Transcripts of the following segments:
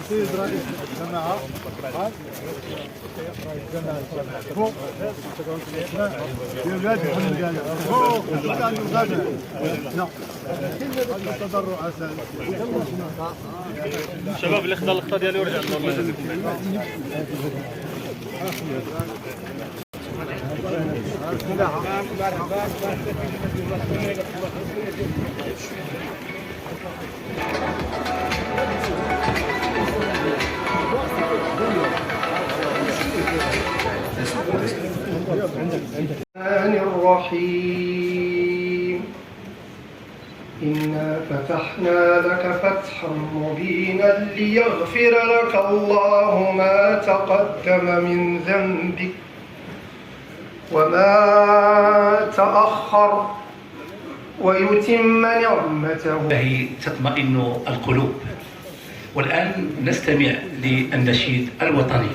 سيد رئيس الجماعة الشباب اللي خدا اللقطه ديالي ورجع الله يجازيكم الرحيم إنا فتحنا لك فتحا مبينا ليغفر لك الله ما تقدم من ذنبك وما تأخر ويتم نعمته. به تطمئن القلوب. والآن نستمع للنشيد الوطني.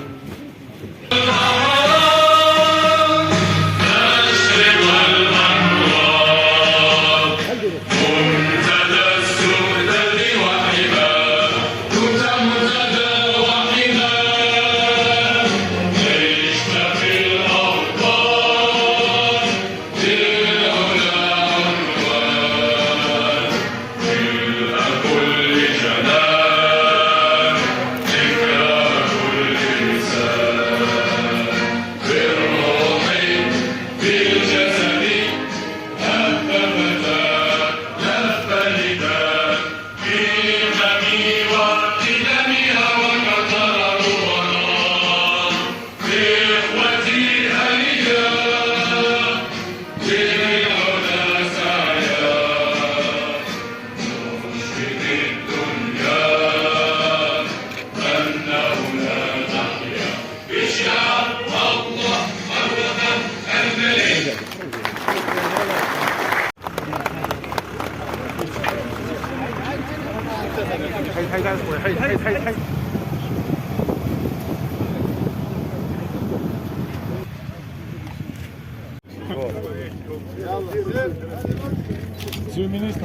Monsieur le ministre.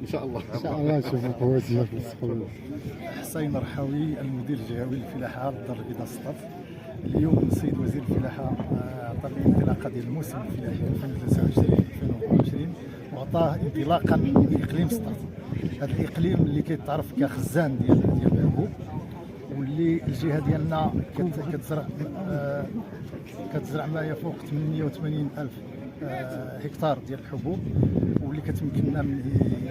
ان شاء الله نشوفوا قواتنا في السخون. حسين رحاوي المدير الجهوي للفلاحه دار البيضاء السطات. اليوم السيد وزير الفلاحه عطى الانطلاقه ديال الموسم الفلاحي 2023 وعطاه انطلاقا لاقليم سطات. هذا الاقليم اللي كيتعرف كخزان ديال الحبوب، واللي الجهه ديالنا كتزرع ما يفوق 88 الف هكتار ديال الحبوب، واللي كتمكننا من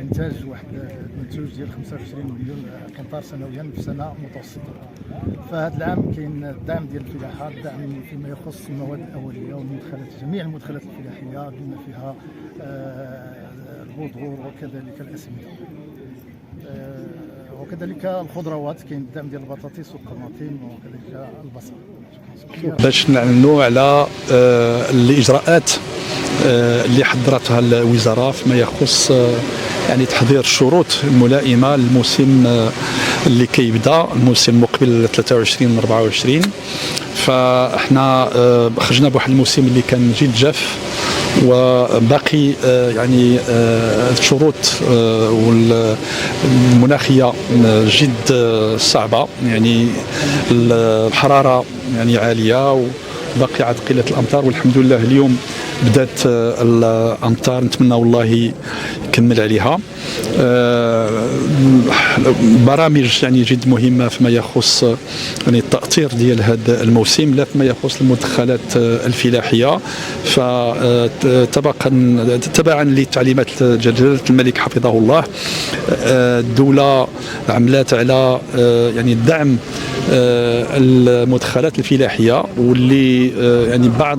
انتاج واحد المنتوج ديال 25 مليون قنطار سنويا في سنه متوسطه. فهذا العام كاين الدعم ديال الفلاحه، الدعم فيما يخص المواد الاوليه والمدخلات، جميع المدخلات الفلاحيه بما فيها البذور وكذلك الاسمده وكذلك الخضروات. كاين الدعم ديال البطاطس والطماطم وكذلك البصل. باش نعلنوا على الاجراءات اللي حضرتها الوزاره فيما يخص يعني تحضير الشروط الملائمه للموسم اللي كيبدا، الموسم المقبل 23 24. فاحنا خرجنا بواحد الموسم اللي كان جد جاف، وباقي يعني الشروط والمناخيه جد صعبه، يعني الحراره يعني عاليه وباقي عاد قله الامطار. والحمد لله اليوم بدات الامطار، نتمنى والله يكمل عليها. برامج يعني جد مهمه فيما يخص يعني التاطير ديال هذا الموسم، لا فيما يخص المدخلات الفلاحيه. تبعا لتعليمات جلاله الملك حفظه الله، الدوله عملت على يعني دعم المدخلات الفلاحيه، واللي يعني بعض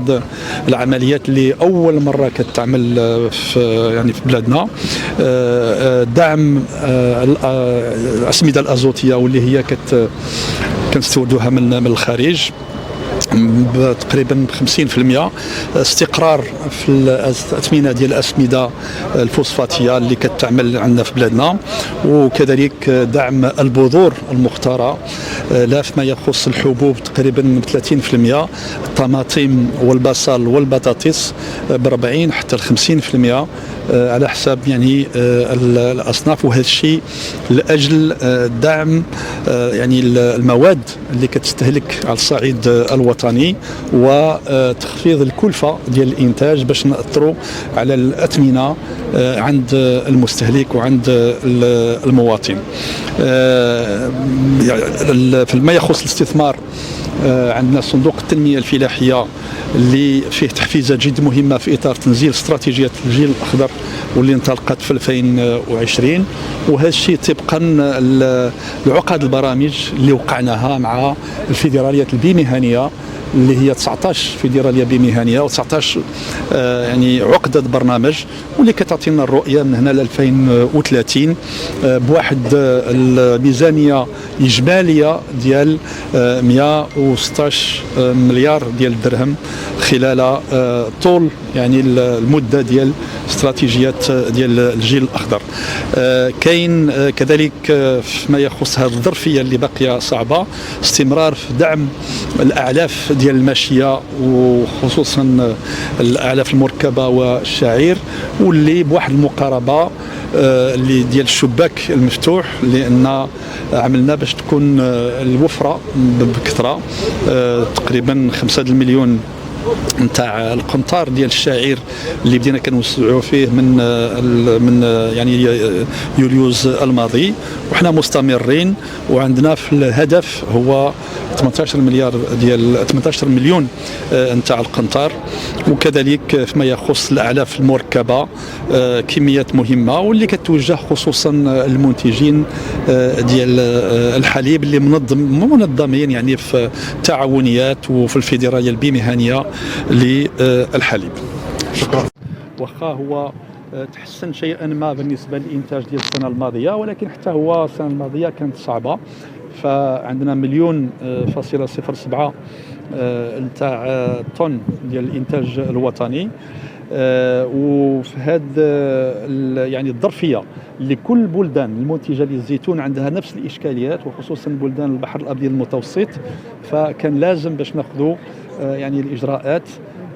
العمليات اللي اول مره كتعمل في يعني في بلادنا، دعم الاسمده الازوتيه واللي هي كنستوردوها من الخارج. تقريبا 50%. استقرار في الأثمنة ديال الأسمدة الفوسفاتية اللي كتعمل عندنا في بلادنا، وكذلك دعم البذور المختارة لا فيما يخص الحبوب تقريبا 30%، الطماطم والبصل والبطاطس ب40 حتى 50% على حساب يعني الأصناف، وهذا الشيء لأجل دعم يعني المواد اللي كتستهلك على الصعيد الوطني وتخفيض الكلفة ديال الإنتاج باش نأثروا على الأثمنة عند المستهلك وعند المواطن. فيما يخص الاستثمار عندنا صندوق التنمية الفلاحية اللي فيه تحفيزات جد مهمة في إطار تنزيل استراتيجية الجيل الأخضر واللي انطلقت في 2020، وهذا الشيء طبقا لعقد البرامج اللي وقعناها مع الفيدراليات البيمهنية اللي هي 19 فيدراليه بمهنيه و19 يعني عقده برنامج، واللي كتعطينا الرؤيه من هنا ل 2030 بواحد الميزانيه اجماليه ديال 116 مليار ديال الدرهم خلال طول يعني المده ديال استراتيجيات ديال الجيل الاخضر. كاين كذلك فيما يخص هذه الظرفيه اللي باقيه صعبه استمرار في دعم الاعلاف ديال الماشيه وخصوصا الاعلاف المركبه والشعير، واللي بواحد المقاربه اللي ديال الشباك المفتوح لان عملنا باش تكون الوفره بكثره تقريبا 5 المليون نتاع القنطار ديال الشعير اللي بدينا كنوسعوا فيه من يعني يوليوز الماضي، وحنا مستمرين وعندنا في الهدف هو 18 مليون نتاع القنطار. وكذلك فيما يخص الاعلاف المركبه كميات مهمه واللي كتوجه خصوصا المنتجين ديال الحليب اللي منظمين يعني في تعاونيات وفي الفيدراليه البيمهنيه للحليب. شكرا. واخا هو تحسن شيئا ما بالنسبه للانتاج ديال السنه الماضيه، ولكن حتى هو السنه الماضيه كانت صعبه، فعندنا 1,000,000.07 نتاع طن ديال الانتاج الوطني. وفي هذا يعني الظرفيه لكل البلدان المنتجه للزيتون عندها نفس الاشكاليات، وخصوصا بلدان البحر الابيض المتوسط، فكان لازم باش ناخذوا يعني الاجراءات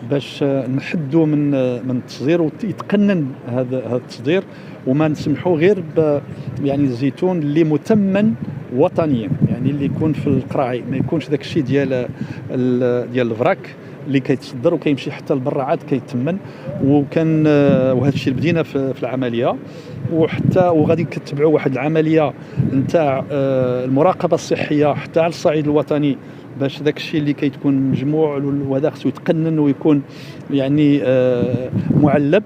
باش نحدوا من التصدير ويتقنن هذا التصدير، وما نسمحوا غير يعني الزيتون اللي متمن وطنيا، يعني اللي يكون في القراعي، ما يكونش داك الشيء ديال الفراك اللي كيتصدر وكيمشي حتى لبرا عاد كيتمن. وكان وهذا الشيء اللي بدينا في العمليه، وحتى وغادي كتبعوا واحد العمليه نتاع المراقبه الصحيه حتى على الصعيد الوطني باش داك الشيء اللي كيتكون مجموع وهذا خصو يتقنن ويكون يعني معلب.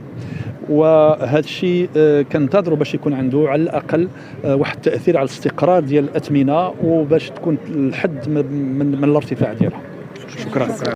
وهذا الشيء كننتظروا باش يكون عنده على الاقل واحد التاثير على الاستقرار ديال الاثمنه وباش تكون الحد من الارتفاع ديالها. شكرا.